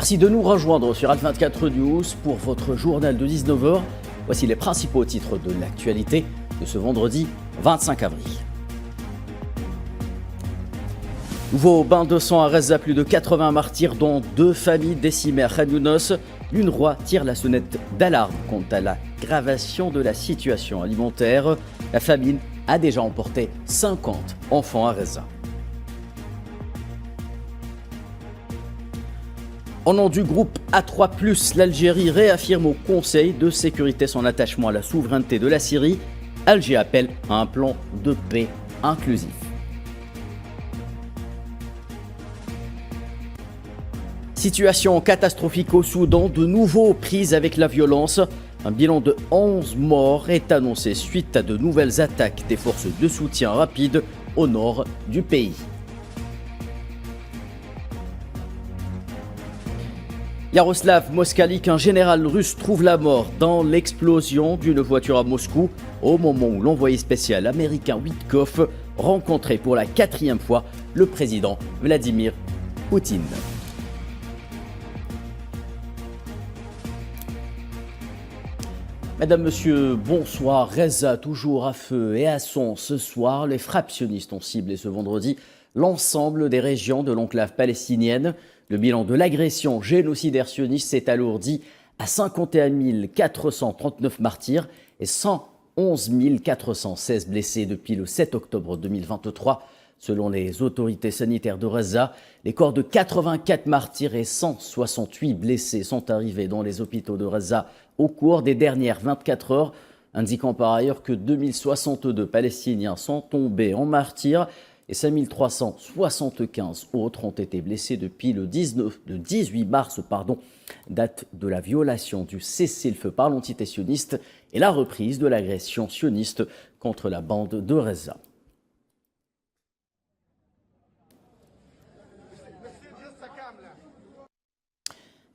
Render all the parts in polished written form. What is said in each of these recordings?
Merci de nous rejoindre sur Alt24 News pour votre journal de 19h. Voici les principaux titres de l'actualité de ce vendredi 25 avril. Nouveau bain de sang à Reza, plus de 80 martyrs dont 2 familles décimées à Khan Younis. L'UNRWA tire la sonnette d'alarme quant à l'aggravation de la situation alimentaire. La famine a déjà emporté 50 enfants à Reza. Au nom du groupe A3+, l'Algérie réaffirme au Conseil de sécurité son attachement à la souveraineté de la Syrie. Alger appelle à un plan de paix inclusif. Situation catastrophique au Soudan, de nouveau prises avec la violence. Un bilan de 11 morts est annoncé suite à de nouvelles attaques des forces de soutien rapide au nord du pays. Yaroslav Moskalik, un général russe, trouve la mort dans l'explosion d'une voiture à Moscou au moment où l'envoyé spécial américain Witkoff rencontrait pour la 4e fois le président Vladimir Poutine. Mesdames, Messieurs, bonsoir. Reza toujours à feu et à sang ce soir. Les frappes sionistes ont ciblé ce vendredi l'ensemble des régions de l'enclave palestinienne. Le bilan de l'agression génocidaire sioniste s'est alourdi à 51 439 martyrs et 111 416 blessés depuis le 7 octobre 2023. Selon les autorités sanitaires de Reza, les corps de 84 martyrs et 168 blessés sont arrivés dans les hôpitaux de Reza au cours des dernières 24 heures, indiquant par ailleurs que 2062 Palestiniens sont tombés en martyrs et 5375 autres ont été blessés depuis le 18 mars, date de la violation du cessez-le-feu par l'entité sioniste et la reprise de l'agression sioniste contre la bande de Reza.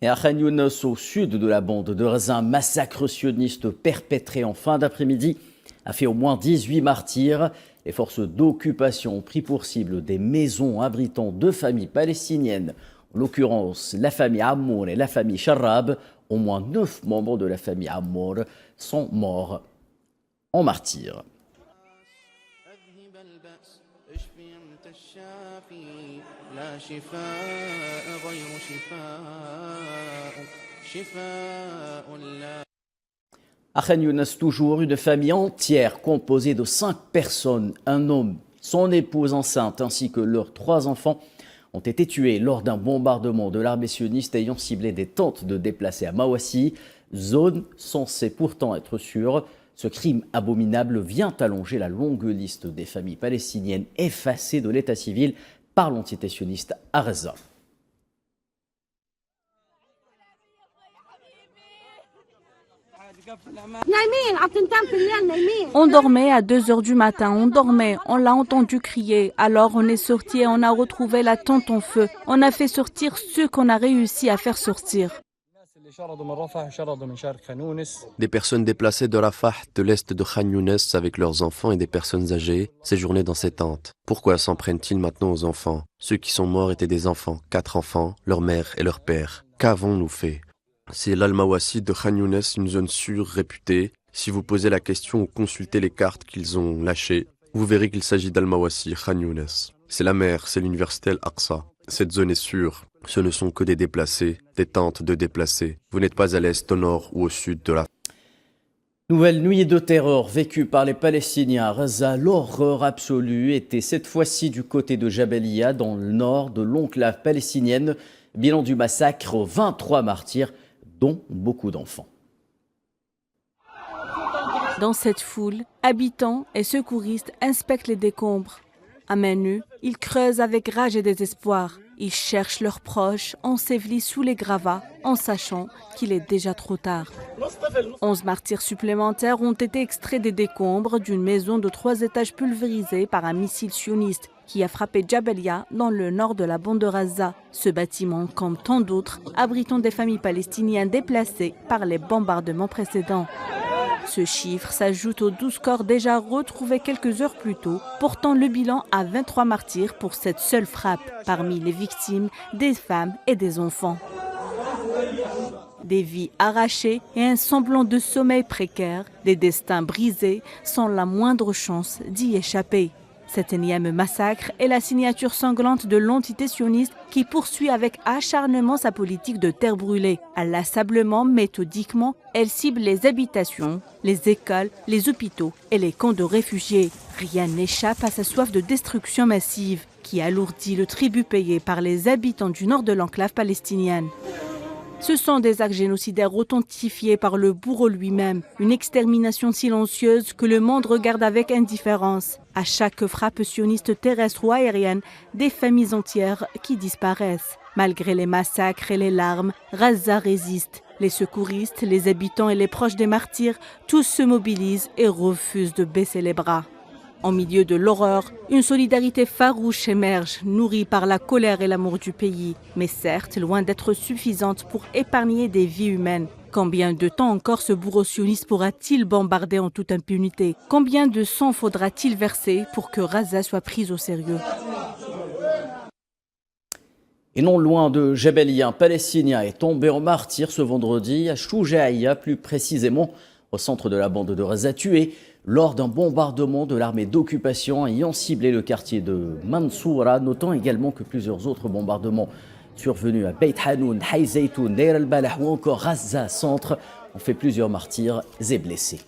Et à Khan Younis, au sud de la bande de Reza, un massacre sioniste perpétré en fin d'après-midi a fait au moins 18 martyrs. Les forces d'occupation ont pris pour cible des maisons abritant 2 familles palestiniennes, en l'occurrence la famille Ammour et la famille Sharab. Au moins 9 membres de la famille Ammour sont morts en martyrs. À Khan Younis, toujours, une famille entière composée de 5 personnes, un homme, son épouse enceinte ainsi que leurs 3 enfants ont été tués lors d'un bombardement de l'armée sioniste ayant ciblé des tentes de déplacés à Mawassi, zone censée pourtant être sûre. Ce crime abominable vient allonger la longue liste des familles palestiniennes effacées de l'état civil par l'entité sioniste à Reza. On dormait à 2 heures du matin, on l'a entendu crier. Alors on est sorti et on a retrouvé la tente en feu. On a fait sortir ceux qu'on a réussi à faire sortir. Des personnes déplacées de Rafah, de l'est de Khan Younis, avec leurs enfants et des personnes âgées, séjournaient dans ces tentes. Pourquoi s'en prennent-ils maintenant aux enfants? Ceux qui sont morts étaient des enfants, 4 enfants, leur mère et leur père. Qu'avons-nous fait? C'est l'Al-Mawassi de Khan Younis, une zone sûre, réputée. Si vous posez la question ou consultez les cartes qu'ils ont lâchées, vous verrez qu'il s'agit d'Al-Mawassi, Khan Younis. C'est la mer, c'est l'université Al-Aqsa. Cette zone est sûre. Ce ne sont que des déplacés, des tentes de déplacés. Vous n'êtes pas à l'est, au nord ou au sud de la... Nouvelle nuit de terreur vécue par les Palestiniens à Reza. L'horreur absolue était cette fois-ci du côté de Jabalia, dans le nord de l'enclave palestinienne. Bilan du massacre, 23 martyrs, dont beaucoup d'enfants. Dans cette foule, habitants et secouristes inspectent les décombres. À main nue, ils creusent avec rage et désespoir. Ils cherchent leurs proches ensevelis sous les gravats, en sachant qu'il est déjà trop tard. 11 martyrs supplémentaires ont été extraits des décombres d'une maison de 3 étages pulvérisée par un missile sioniste qui a frappé Jabalia dans le nord de la bande de Reza. Ce bâtiment, comme tant d'autres, abritant des familles palestiniennes déplacées par les bombardements précédents. Ce chiffre s'ajoute aux 12 corps déjà retrouvés quelques heures plus tôt, portant le bilan à 23 martyrs pour cette seule frappe. Parmi les victimes, des femmes et des enfants. Des vies arrachées et un semblant de sommeil précaire, des destins brisés sans la moindre chance d'y échapper. Cet énième massacre est la signature sanglante de l'entité sioniste qui poursuit avec acharnement sa politique de terre brûlée. Inlassablement, méthodiquement, elle cible les habitations, les écoles, les hôpitaux et les camps de réfugiés. Rien n'échappe à sa soif de destruction massive qui alourdit le tribut payé par les habitants du nord de l'enclave palestinienne. Ce sont des actes génocidaires authentifiés par le bourreau lui-même, une extermination silencieuse que le monde regarde avec indifférence. À chaque frappe sioniste terrestre ou aérienne, des familles entières qui disparaissent. Malgré les massacres et les larmes, Gaza résiste. Les secouristes, les habitants et les proches des martyrs, tous se mobilisent et refusent de baisser les bras. En milieu de l'horreur, une solidarité farouche émerge, nourrie par la colère et l'amour du pays, mais certes loin d'être suffisante pour épargner des vies humaines. Combien de temps encore ce bourreau sioniste pourra-t-il bombarder en toute impunité? Combien de sang faudra-t-il verser pour que Gaza soit prise au sérieux? Et non loin de Jabalia, un Palestinien est tombé en martyr ce vendredi à Choujaïa, plus précisément au centre de la bande de Gaza, tué lors d'un bombardement de l'armée d'occupation ayant ciblé le quartier de Mansoura, notant également que plusieurs autres bombardements survenus à Beit Hanoun, Hay Zaytoun, Deir al-Balah ou encore Gaza Centre ont fait plusieurs martyrs et blessés.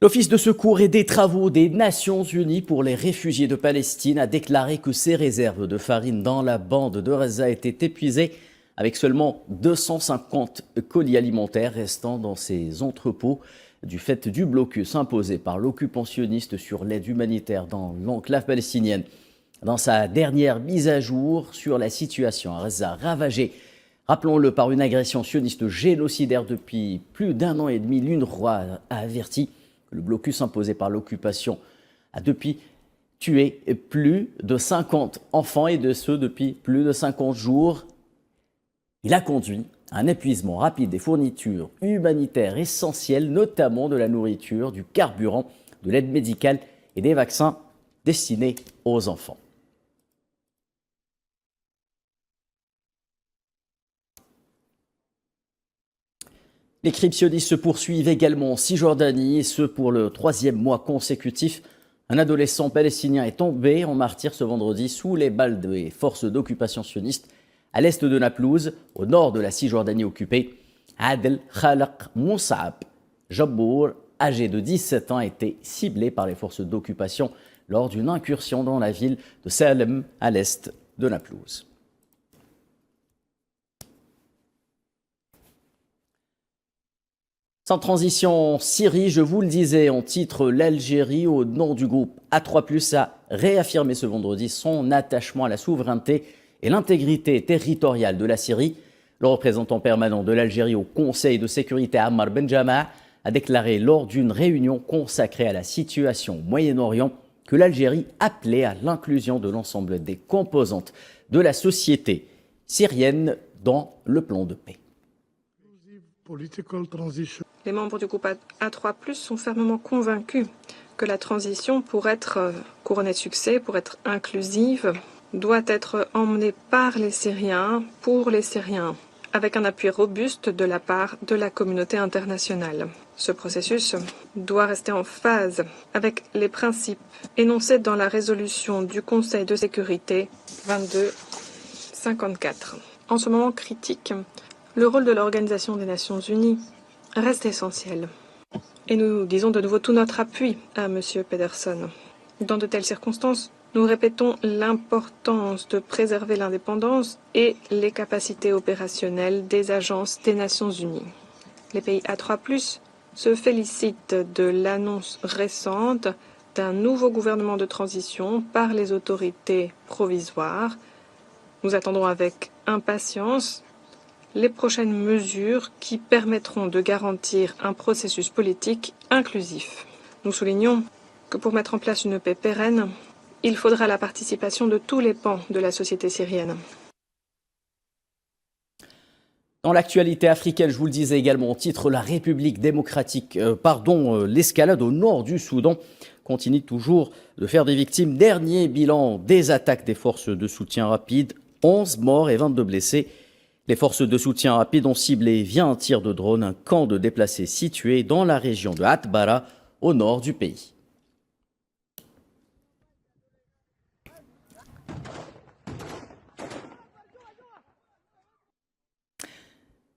L'Office de secours et des travaux des Nations Unies pour les réfugiés de Palestine a déclaré que ses réserves de farine dans la bande de Gaza étaient épuisées, avec seulement 250 colis alimentaires restant dans ses entrepôts du fait du blocus imposé par l'occupant sioniste sur l'aide humanitaire dans l'enclave palestinienne. Dans sa dernière mise à jour sur la situation à Gaza, ravagée, rappelons-le, par une agression sioniste génocidaire depuis plus d'un an et demi, l'UNRWA a averti que le blocus imposé par l'occupation a depuis tué plus de 50 enfants et de ceux depuis plus de 50 jours. Il a conduit à un épuisement rapide des fournitures humanitaires essentielles, notamment de la nourriture, du carburant, de l'aide médicale et des vaccins destinés aux enfants. Les crimes sionistes se poursuivent également en Cisjordanie, et ce pour le 3e mois consécutif. Un adolescent palestinien est tombé en martyr ce vendredi sous les balles des forces d'occupation sionistes à l'est de Naplouse, au nord de la Cisjordanie occupée. Adel Khalaq Moussaab Jabbour, âgé de 17 ans, a été ciblé par les forces d'occupation lors d'une incursion dans la ville de Salem, à l'est de Naplouse. Sans transition, Syrie, je vous le disais en titre, l'Algérie, au nom du groupe A3+, a réaffirmé ce vendredi son attachement à la souveraineté et l'intégrité territoriale de la Syrie. Le représentant permanent de l'Algérie au Conseil de sécurité, Ammar Benjama, a déclaré lors d'une réunion consacrée à la situation au Moyen-Orient que l'Algérie appelait à l'inclusion de l'ensemble des composantes de la société syrienne dans le plan de paix. Les membres du groupe A3+, sont fermement convaincus que la transition, pour être couronnée de succès, pour être inclusive, doit être emmenée par les Syriens, pour les Syriens, avec un appui robuste de la part de la communauté internationale. Ce processus doit rester en phase avec les principes énoncés dans la résolution du Conseil de sécurité 2254. En ce moment critique, le rôle de l'Organisation des Nations Unies reste essentiel. Et nous disons de nouveau tout notre appui à M. Pedersen. Dans de telles circonstances, nous répétons l'importance de préserver l'indépendance et les capacités opérationnelles des agences des Nations Unies. Les pays A3+, se félicitent de l'annonce récente d'un nouveau gouvernement de transition par les autorités provisoires. Nous attendons avec impatience les prochaines mesures qui permettront de garantir un processus politique inclusif. Nous soulignons que pour mettre en place une paix pérenne, il faudra la participation de tous les pans de la société syrienne. Dans l'actualité africaine, je vous le disais également, au titre, la République démocratique, l'escalade au nord du Soudan continue toujours de faire des victimes. Dernier bilan des attaques des forces de soutien rapide, 11 morts et 22 blessés. Les forces de soutien rapide ont ciblé via un tir de drone un camp de déplacés situé dans la région de Atbara, au nord du pays.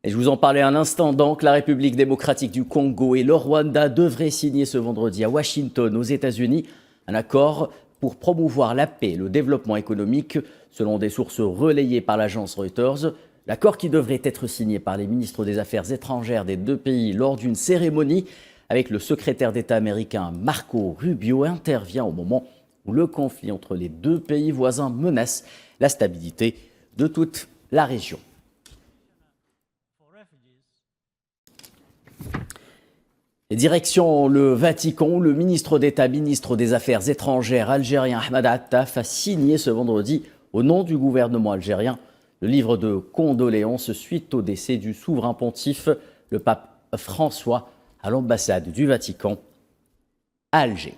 Et je vous en parlais un instant, donc la République démocratique du Congo et le Rwanda devraient signer ce vendredi à Washington, aux États-Unis, un accord pour promouvoir la paix et le développement économique, selon des sources relayées par l'agence Reuters. L'accord qui devrait être signé par les ministres des Affaires étrangères des deux pays lors d'une cérémonie avec le secrétaire d'État américain Marco Rubio intervient au moment où le conflit entre les deux pays voisins menace la stabilité de toute la région. Et direction le Vatican, le ministre d'État, ministre des Affaires étrangères algérien Ahmed Attaf a signé ce vendredi, au nom du gouvernement algérien, le livre de condoléances suite au décès du souverain pontife, le pape François, à l'ambassade du Vatican à Alger.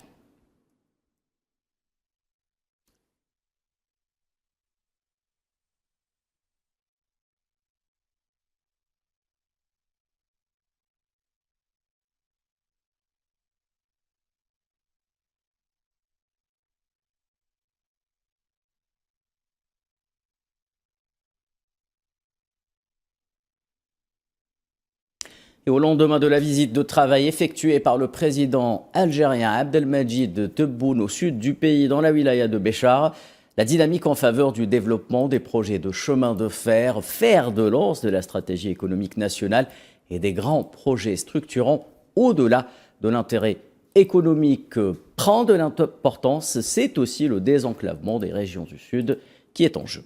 Et au lendemain de la visite de travail effectuée par le président algérien Abdelmadjid Tebboune au sud du pays, dans la wilaya de Béchar, la dynamique en faveur du développement des projets de chemin de fer, fer de lance de la stratégie économique nationale et des grands projets structurants au-delà de l'intérêt économique prend de l'importance. C'est aussi le désenclavement des régions du Sud qui est en jeu.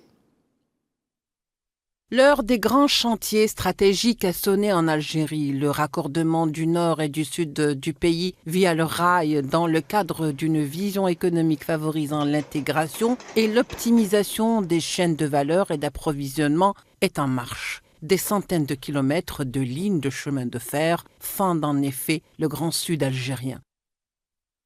L'heure des grands chantiers stratégiques a sonné en Algérie. Le raccordement du nord et du sud du pays via le rail dans le cadre d'une vision économique favorisant l'intégration et l'optimisation des chaînes de valeur et d'approvisionnement est en marche. Des centaines de kilomètres de lignes de chemin de fer fendent en effet le grand sud algérien.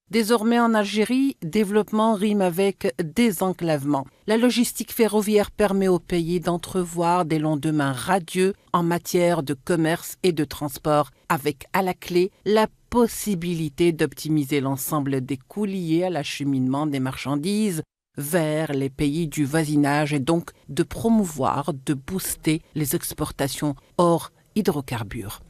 Désormais en Algérie, développement rime avec désenclavement. La logistique ferroviaire permet au pays d'entrevoir des lendemains radieux en matière de commerce et de transport, avec à la clé la possibilité d'optimiser l'ensemble des coûts liés à l'acheminement des marchandises vers les pays du voisinage et donc de promouvoir, de booster les exportations hors hydrocarbures.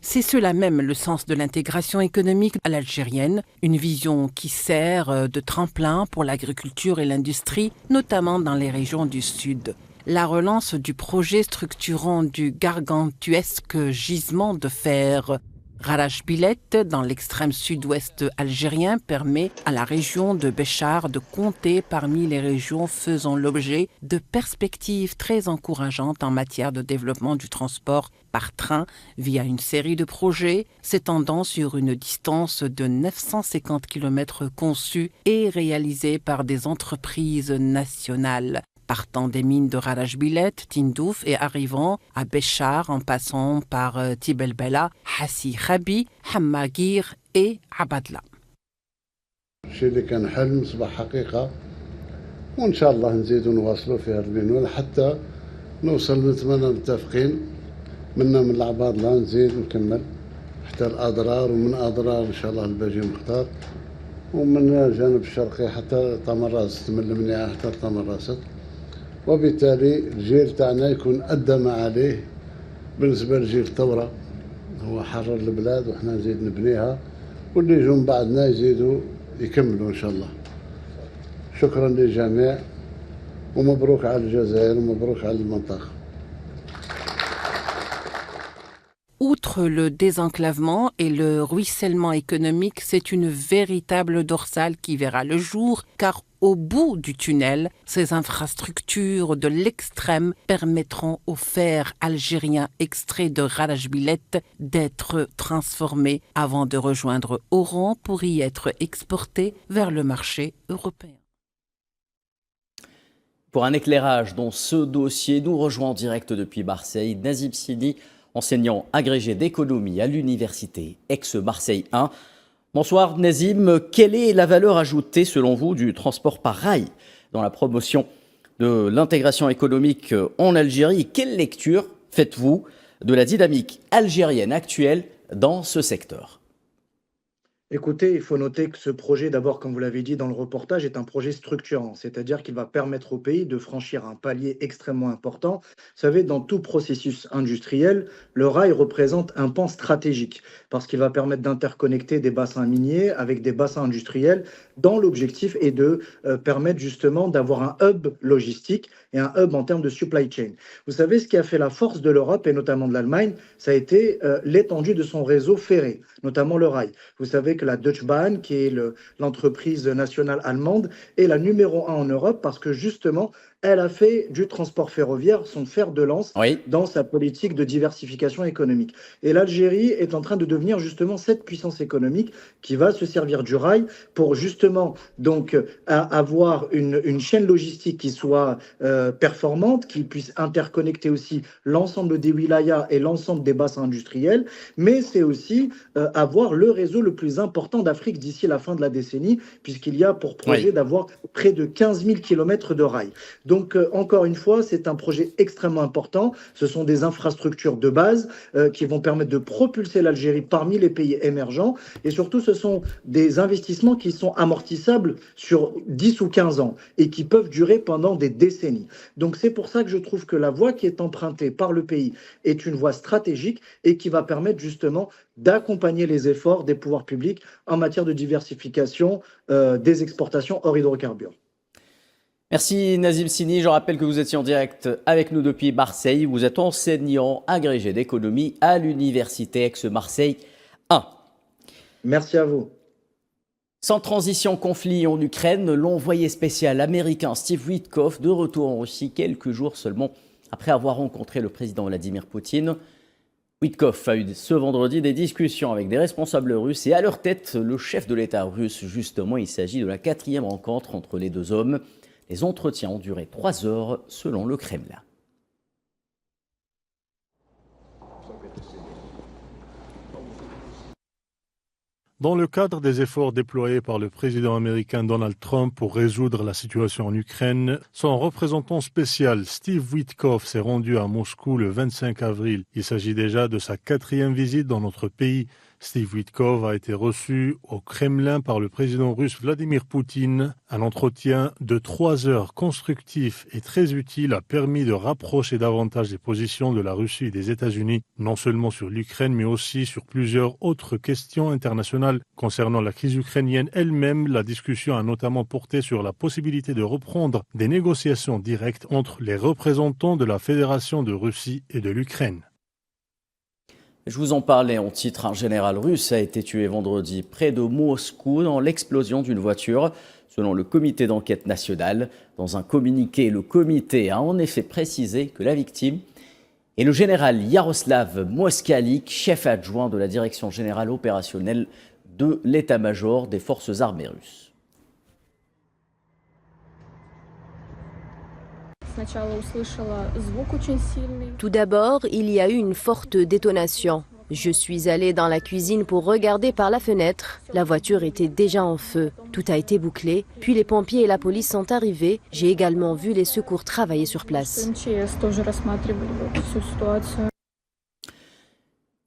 C'est cela même le sens de l'intégration économique à l'algérienne, une vision qui sert de tremplin pour l'agriculture et l'industrie, notamment dans les régions du Sud. La relance du projet structurant du gargantuesque gisement de fer Rarajbilet, dans l'extrême sud-ouest algérien, permet à la région de Béchar de compter parmi les régions faisant l'objet de perspectives très encourageantes en matière de développement du transport par train via une série de projets s'étendant sur une distance de 950 km conçus et réalisés par des entreprises nationales, partant des mines de Rarajbilet, Tindouf et arrivant à Béchar en passant par Tibelbela, Hassi Khabi, Hammagir et Abadla. الشيء اللي كان حلم صبح حقيقة وإن شاء الله نزيدوا نواصلوا في هذا المنوال حتى نوصل نتمنى متفقين منا من العبادلة نزيد نكمل حتى الأضرار ومن أضرار إن شاء الله الباجي مختار ومن الجانب الشرقي حتى طمراست من المنيعة حتى طمراست وبالتالي الجيل تاعنا يكون أدى ما عليه بالنسبة لجيل الثورة هو حرر البلاد وإحنا نزيد نبنيها واللي يجوا من بعدنا يزيدوا يكملوا إن شاء الله. شكرا للجميع ومبروك على الجزائر ومبروك على المنطقة. Outre le désenclavement et le ruissellement économique, c'est une véritable dorsale qui verra le jour, car au bout du tunnel, ces infrastructures de l'extrême permettront au fer algérien extrait de Rarajbilet d'être transformé avant de rejoindre Oran pour y être exporté vers le marché européen. Pour un éclairage dans ce dossier, nous rejoint en direct depuis Marseille Nazim Sini, enseignant agrégé d'économie à l'université Aix-Marseille 1. Bonsoir Nazim, quelle est la valeur ajoutée selon vous du transport par rail dans la promotion de l'intégration économique en Algérie? Quelle lecture faites-vous de la dynamique algérienne actuelle dans ce secteur? Écoutez, il faut noter que ce projet, d'abord, comme vous l'avez dit dans le reportage, est un projet structurant, c'est-à-dire qu'il va permettre au pays de franchir un palier extrêmement important. Vous savez, dans tout processus industriel, le rail représente un pan stratégique parce qu'il va permettre d'interconnecter des bassins miniers avec des bassins industriels dans l'objectif est de permettre justement d'avoir un hub logistique et un hub en termes de supply chain. Vous savez, ce qui a fait la force de l'Europe et notamment de l'Allemagne, ça a été l'étendue de son réseau ferré, notamment le rail. Vous savez que la Deutsche Bahn, qui est l'entreprise nationale allemande, est la numéro 1 en Europe parce que justement, elle a fait du transport ferroviaire son fer de lance dans sa politique de diversification économique. Et l'Algérie est en train de devenir justement cette puissance économique qui va se servir du rail pour justement donc avoir une chaîne logistique qui soit performante, qui puisse interconnecter aussi l'ensemble des wilayas et l'ensemble des bassins industriels, mais c'est aussi avoir le réseau le plus important d'Afrique d'ici la fin de la décennie, puisqu'il y a pour projet d'avoir près de 15 000 km de rail. Donc, encore une fois, c'est un projet extrêmement important. Ce sont des infrastructures de base qui vont permettre de propulser l'Algérie parmi les pays émergents. Et surtout, ce sont des investissements qui sont amortissables sur 10 ou 15 ans et qui peuvent durer pendant des décennies. Donc, c'est pour ça que je trouve que la voie qui est empruntée par le pays est une voie stratégique et qui va permettre justement d'accompagner les efforts des pouvoirs publics en matière de diversification des exportations hors hydrocarbures. Merci Nazim Sini, je rappelle que vous étiez en direct avec nous depuis Marseille. Vous êtes enseignant agrégé d'économie à l'université Aix-Marseille 1. Merci à vous. Sans transition conflit en Ukraine, l'envoyé spécial américain Steve Witkoff, de retour en Russie quelques jours seulement après avoir rencontré le président Vladimir Poutine. Witkoff a eu ce vendredi des discussions avec des responsables russes et à leur tête, le chef de l'État russe. Justement, il s'agit de la 4e rencontre entre les deux hommes. Les entretiens ont duré 3 heures selon le Kremlin. Dans le cadre des efforts déployés par le président américain Donald Trump pour résoudre la situation en Ukraine, son représentant spécial Steve Witkoff s'est rendu à Moscou le 25 avril. Il s'agit déjà de sa 4e visite dans notre pays. Steve Witkoff a été reçu au Kremlin par le président russe Vladimir Poutine. Un entretien de 3 heures constructif et très utile a permis de rapprocher davantage les positions de la Russie et des États-Unis, non seulement sur l'Ukraine, mais aussi sur plusieurs autres questions internationales. Concernant la crise ukrainienne elle-même, la discussion a notamment porté sur la possibilité de reprendre des négociations directes entre les représentants de la Fédération de Russie et de l'Ukraine. Je vous en parlais en titre, un général russe a été tué vendredi près de Moscou dans l'explosion d'une voiture, selon le comité d'enquête national. Dans un communiqué, le comité a en effet précisé que la victime est le général Yaroslav Moskalik, chef adjoint de la direction générale opérationnelle de l'état-major des forces armées russes. Tout d'abord, il y a eu une forte détonation. Je suis allée dans la cuisine pour regarder par la fenêtre. La voiture était déjà en feu. Tout a été bouclé. Puis les pompiers et la police sont arrivés. J'ai également vu les secours travailler sur place.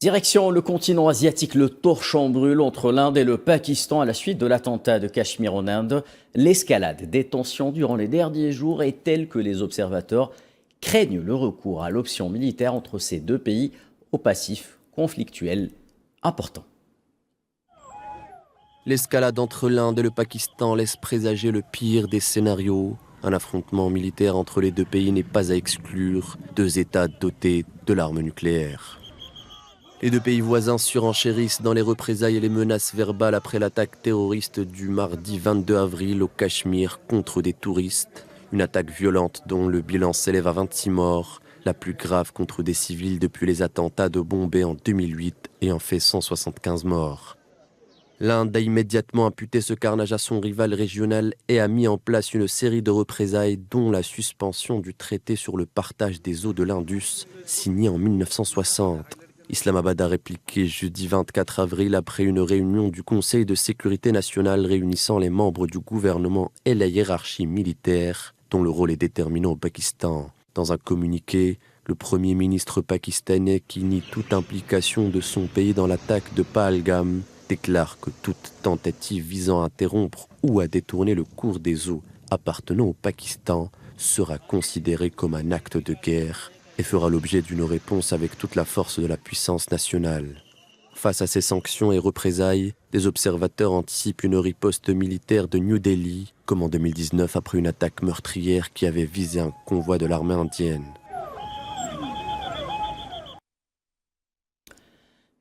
Direction le continent asiatique, le torchon brûle entre l'Inde et le Pakistan à la suite de l'attentat de Cachemire en Inde. L'escalade des tensions durant les derniers jours est telle que les observateurs craignent le recours à l'option militaire entre ces deux pays au passif conflictuel important. L'escalade entre l'Inde et le Pakistan laisse présager le pire des scénarios. Un affrontement militaire entre les deux pays n'est pas à exclure, 2 États dotés de l'arme nucléaire. Les deux pays voisins surenchérissent dans les représailles et les menaces verbales après l'attaque terroriste du mardi 22 avril au Cachemire contre des touristes. Une attaque violente dont le bilan s'élève à 26 morts, la plus grave contre des civils depuis les attentats de Bombay en 2008 et en fait 175 morts. L'Inde a immédiatement imputé ce carnage à son rival régional et a mis en place une série de représailles, dont la suspension du traité sur le partage des eaux de l'Indus, signé en 1960. Islamabad a répliqué jeudi 24 avril après une réunion du Conseil de sécurité nationale réunissant les membres du gouvernement et la hiérarchie militaire, dont le rôle est déterminant au Pakistan. Dans un communiqué, le Premier ministre pakistanais, qui nie toute implication de son pays dans l'attaque de Pahalgam, déclare que toute tentative visant à interrompre ou à détourner le cours des eaux appartenant au Pakistan sera considérée comme un acte de guerre et fera l'objet d'une réponse avec toute la force de la puissance nationale. Face à ces sanctions et représailles, des observateurs anticipent une riposte militaire de New Delhi, comme en 2019 après une attaque meurtrière qui avait visé un convoi de l'armée indienne.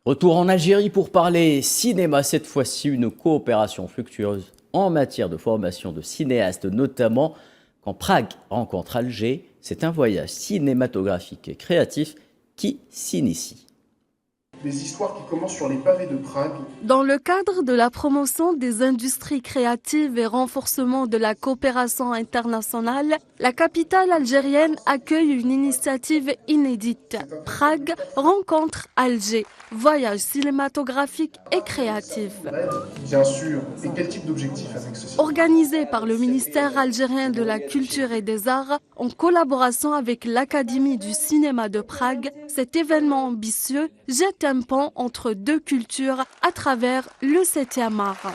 Retour en Algérie pour parler cinéma, cette fois-ci une coopération fructueuse en matière de formation de cinéastes, notamment quand Prague rencontre Alger. C'est un voyage cinématographique et créatif qui s'initie. Des histoires qui commencent sur les pavés de Prague. Dans le cadre de la promotion des industries créatives et renforcement de la coopération internationale, la capitale algérienne accueille une initiative inédite. Prague rencontre Alger, voyage cinématographique et créatif. Bien sûr. Et quel type d'objectif avec ceci? Organisé par le ministère algérien de la Culture et des Arts, en collaboration avec l'Académie du cinéma de Prague, cet événement ambitieux jette un pont entre deux cultures à travers le 7e art.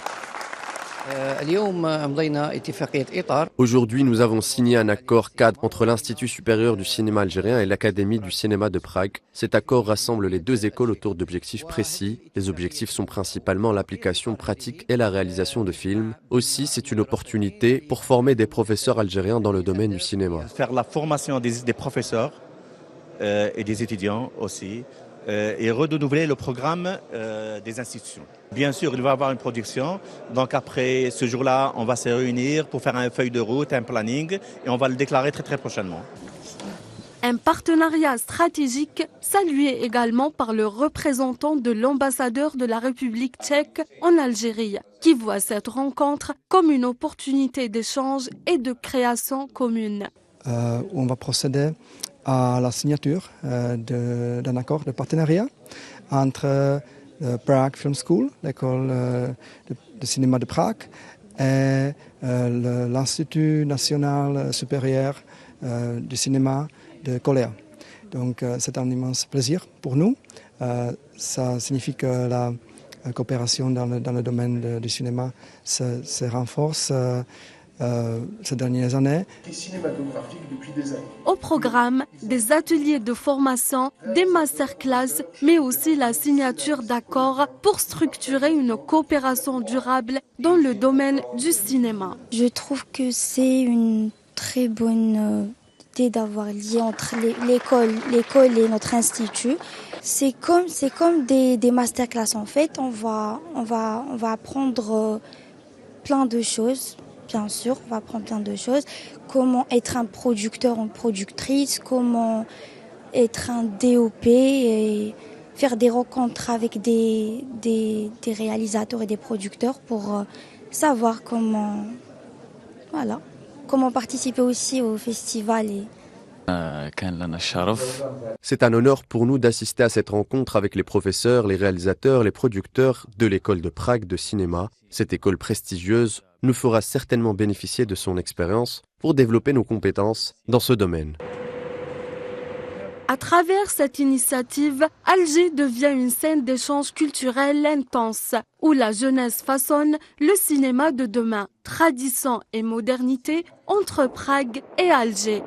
Aujourd'hui, nous avons signé un accord cadre entre l'Institut supérieur du cinéma algérien et l'Académie du cinéma de Prague. Cet accord rassemble les deux écoles autour d'objectifs précis. Les objectifs sont principalement l'application pratique et la réalisation de films. Aussi, c'est une opportunité pour former des professeurs algériens dans le domaine du cinéma. Faire la formation des professeurs et des étudiants aussi. Et renouveler le programme des institutions. Bien sûr, il va y avoir une production. Donc après ce jour-là, on va se réunir pour faire une feuille de route, un planning, et on va le déclarer très très prochainement. Un partenariat stratégique salué également par le représentant de l'ambassadeur de la République tchèque en Algérie, qui voit cette rencontre comme une opportunité d'échange et de création commune. On va procéder à la signature d'un accord de partenariat entre Prague Film School, l'école de cinéma de Prague, et l'Institut national supérieur du cinéma de Coléa. Donc c'est un immense plaisir pour nous. Ça signifie que la coopération dans le domaine du cinéma se renforce ces dernières années. Au programme, des ateliers de formation, des masterclass, mais aussi la signature d'accords pour structurer une coopération durable dans le domaine du cinéma. Je trouve que c'est une très bonne idée d'avoir lié entre l'école et notre institut. C'est comme des masterclass en fait. On va apprendre plein de choses. Bien sûr, on va apprendre plein de choses. Comment être un producteur ou une productrice, comment être un DOP et faire des rencontres avec des réalisateurs et des producteurs pour savoir comment participer aussi au festival. C'est un honneur pour nous d'assister à cette rencontre avec les professeurs, les réalisateurs, les producteurs de l'école de Prague de cinéma. Cette école prestigieuse nous fera certainement bénéficier de son expérience pour développer nos compétences dans ce domaine. À travers cette initiative, Alger devient une scène d'échange culturel intense, où la jeunesse façonne le cinéma de demain, tradition et modernité entre Prague et Alger.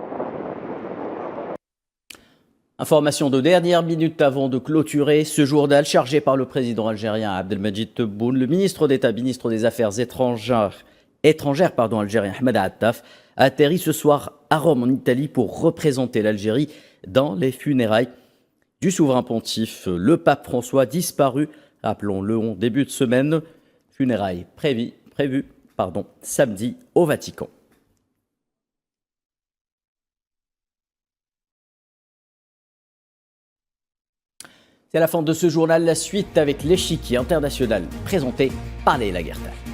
Information de dernière minute avant de clôturer ce journal chargé par le président algérien Abdelmadjid Tebboune. Le ministre d'État, ministre des Affaires étrangères algérien Ahmed Attaf a atterri ce soir à Rome en Italie pour représenter l'Algérie dans les funérailles du souverain pontife, le pape François, disparu, rappelons-le, en début de semaine. Funérailles prévues samedi au Vatican. C'est la fin de ce journal. La suite avec l'échiquier international présenté par Leila Guertal.